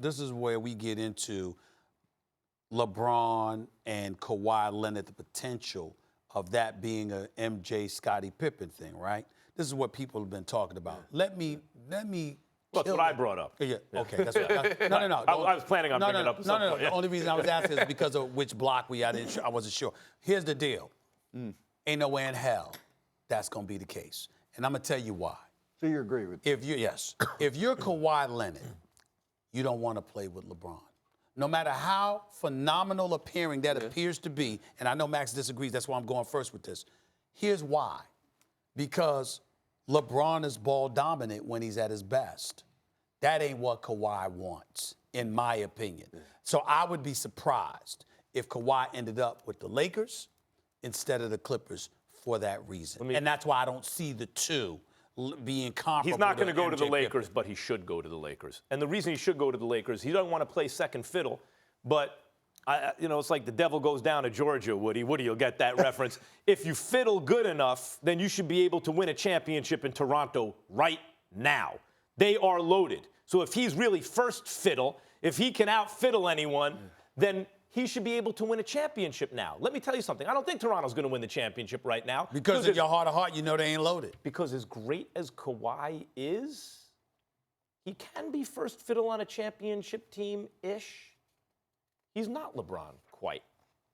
This is where we get into LeBron and Kawhi Leonard, the potential of that being a MJ Scottie Pippen thing, right? This is what people have been talking about. Let me. Well, that's what I brought up. Yeah. Okay. That's what. No. I was planning on bringing it up. No. The only reason I was asking is because of which block I wasn't sure. Here's the deal. Ain't no way in hell that's gonna be the case, and I'm gonna tell you why. So you agree with? If you're Kawhi Leonard, you don't want to play with LeBron. No matter how phenomenal appearing that appears to be, and I know Max disagrees, that's why I'm going first with this. Here's why. Because LeBron is ball dominant when he's at his best. That ain't what Kawhi wants, in my opinion. So I would be surprised if Kawhi ended up with the Lakers instead of the Clippers for that reason. And that's why I don't see the two being comparable. He's not going to go MJ to the Lakers, Pippen. but he should go to the Lakers. And the reason he should go to the Lakers, he doesn't want to play second fiddle, but it's like the devil goes down to Georgia, Woody. Woody, you'll get that reference. If you fiddle good enough, then you should be able to win a championship in Toronto right now. They are loaded. So if he's really first fiddle, if he can out-fiddle anyone, then he should be able to win a championship now. Let me tell you something. I don't think Toronto's going to win the championship right now. Because in your heart of heart, you know they ain't loaded. Because as great as Kawhi is, he can be first fiddle on a championship team-ish. He's not LeBron quite.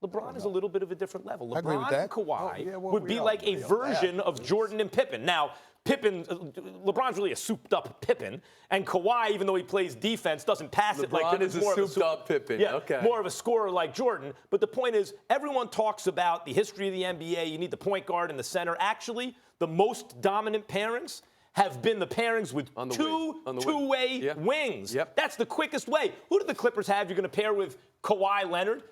LeBron is a little bit of a different level. I agree with LeBron that. and Kawhi would we be all like a agree on version that. of Jordan and Pippen. Now, LeBron's really a souped-up Pippen, and Kawhi, even though he plays defense, doesn't pass it like LeBron is a souped-up Pippen. Yeah, okay. more of a scorer like Jordan. But the point is, everyone talks about the history of the NBA. You need the point guard and the center. Actually, the most dominant pairings have been the pairings with two-way wings. Yep. That's the quickest way. Who do the Clippers have? You're going to pair with Kawhi Leonard?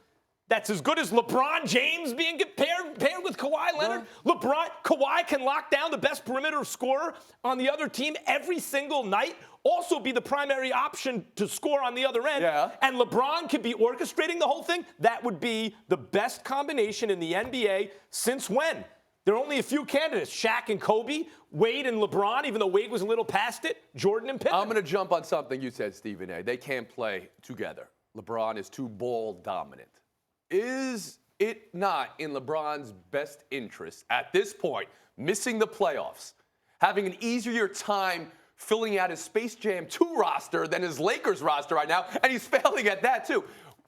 That's as good as LeBron James being paired with Kawhi Leonard. Kawhi can lock down the best perimeter scorer on the other team every single night, also be the primary option to score on the other end. Yeah. And LeBron can be orchestrating the whole thing. That would be the best combination in the NBA since when? There are only a few candidates, Shaq and Kobe, Wade and LeBron, even though Wade was a little past it, Jordan and Pippen. I'm going to jump on something you said, Stephen A. They can't play together. LeBron is too ball dominant. Is it not in LeBron's best interest at this point, missing the playoffs, having an easier time filling out his Space Jam 2 roster than his Lakers roster right now, and he's failing at that too?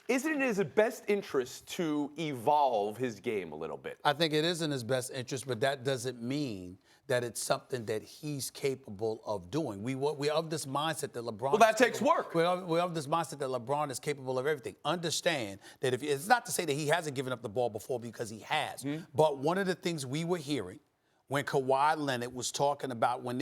Isn't it in his best interest to evolve his game a little bit? I think it is in his best interest, but that doesn't mean that it's something that he's capable of doing. We of this mindset that LeBron. Well, that takes work. We of this mindset that LeBron is capable of everything. Understand that it's not to say that he hasn't given up the ball before, because he has. But one of the things we were hearing when Kawhi Leonard was talking about when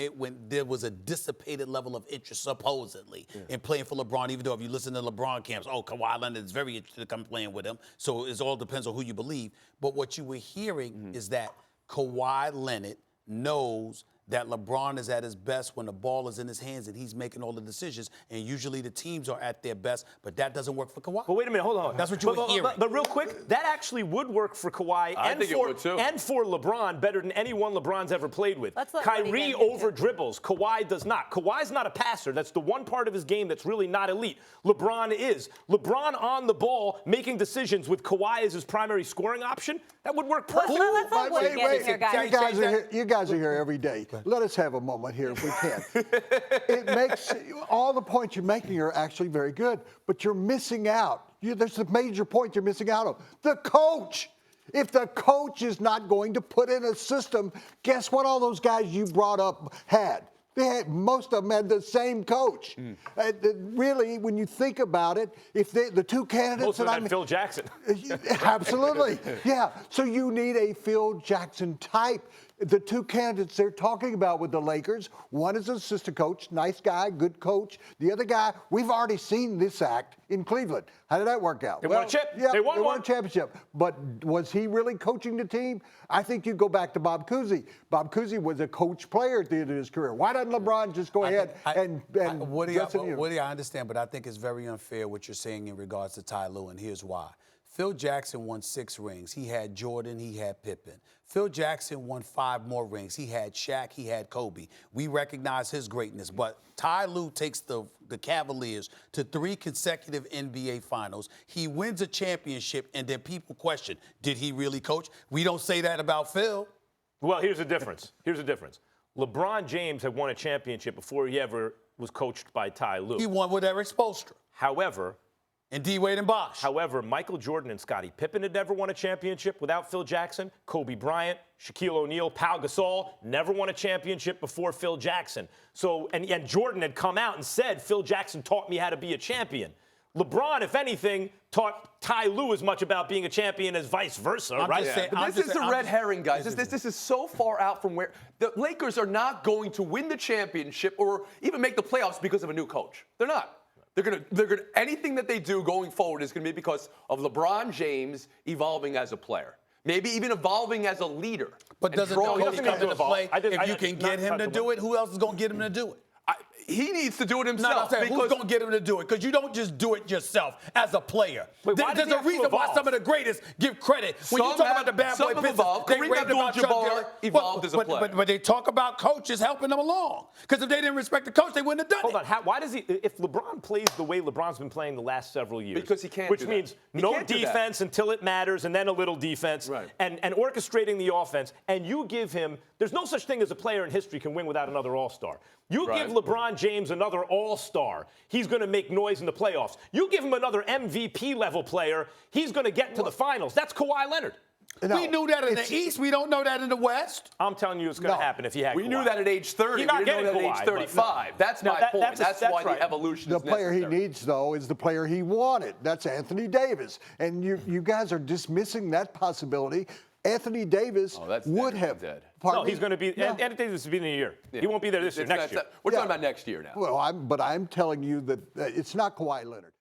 there was a dissipated level of interest, supposedly, in playing for LeBron, even though if you listen to LeBron camps, Kawhi Leonard is very interested to come playing with him. So it all depends on who you believe. But what you were hearing is that Kawhi Leonard knows that LeBron is at his best when the ball is in his hands and he's making all the decisions, and usually the teams are at their best, but that doesn't work for Kawhi. But wait a minute, hold on. That's what you were hearing. But real quick, that actually would work for Kawhi and for LeBron better than anyone LeBron's ever played with. Kyrie over dribbles. Kawhi does not. Kawhi's not a passer. That's the one part of his game that's really not elite. LeBron is. LeBron on the ball making decisions with Kawhi as his primary scoring option, that would work perfectly. Let's let Woody get in here, guys. You guys are here every day. Let us have a moment here if we can. It makes all the points you're making are actually very good, but you're missing out. There's a major point you're missing out of. The coach. If the coach is not going to put in a system, guess what all those guys you brought up had? Most of them had the same coach. Really, when you think about it, if the two candidates most of them had Phil Jackson. Absolutely, yeah. So you need a Phil Jackson type. The two candidates they're talking about with the Lakers, one is an assistant coach, nice guy, good coach. The other guy, we've already seen this act in Cleveland. How did that work out? They won a chip. Yeah, they won a championship. But was he really coaching the team? I think you go back to Bob Cousy. Bob Cousy was a coach player at the end of his career. Why doesn't LeBron just go ahead and Woody, I understand, but I think it's very unfair what you're saying in regards to Ty Lue, and here's why. Phil Jackson won 6 rings. He had Jordan, he had Pippen. Phil Jackson won 5 more rings. He had Shaq, he had Kobe. We recognize his greatness, but Ty Lue takes the Cavaliers to 3 consecutive NBA finals. He wins a championship, and then people question, did he really coach? We don't say that about Phil. Well, here's the difference. LeBron James had won a championship before he ever was coached by Ty Lue. He won with Eric Spoelstra. However, And D-Wade and Bosh. However, Michael Jordan and Scottie Pippen had never won a championship without Phil Jackson. Kobe Bryant, Shaquille O'Neal, Pau Gasol never won a championship before Phil Jackson. So, and Jordan had come out and said, Phil Jackson taught me how to be a champion. LeBron, if anything, taught Ty Lue as much about being a champion as vice versa, right? But this is the red herring, guys. This is so far out from where the Lakers are not going to win the championship or even make the playoffs because of a new coach. They're not. They're gonna anything that they do going forward is gonna be because of LeBron James evolving as a player. Maybe even evolving as a leader. But doesn't the coach come into play? If you can get him to do it, who else is going to get him to do it? He needs to do it himself. No, I'm saying, who's going to get him to do it? Because you don't just do it yourself as a player. Wait, There's a reason why some of the greatest give credit. When you talk about the bad boy Pistons, they raved about Chuck Dillon. Evolved as a player. But they talk about coaches helping them along. Because if they didn't respect the coach, they wouldn't have done it. Hold on. Why does he? If LeBron plays the way LeBron's been playing the last several years, because he can't. Which means no defense until it matters, and then a little defense, right. and orchestrating the offense. And you give him. There's no such thing as a player in history can win without another All-Star. You give LeBron James another All-Star, he's going to make noise in the playoffs. You give him another MVP level player, he's going to get to the finals. That's Kawhi Leonard. No, we knew that in the East. We don't know that in the West. I'm telling you, it's going to happen if he had. We knew that at age 30. You're not we didn't know that at age 35. That's my point. That's why the evolution is necessary. The player he needs, though, is the player he wanted. That's Anthony Davis. And you guys are dismissing that possibility. Anthony Davis would have. Dead. No, he's going to be. Anthony Davis will be in a year. Yeah. He won't be there this year. Next year. We're talking about next year now. Well, but I'm telling you that it's not Kawhi Leonard.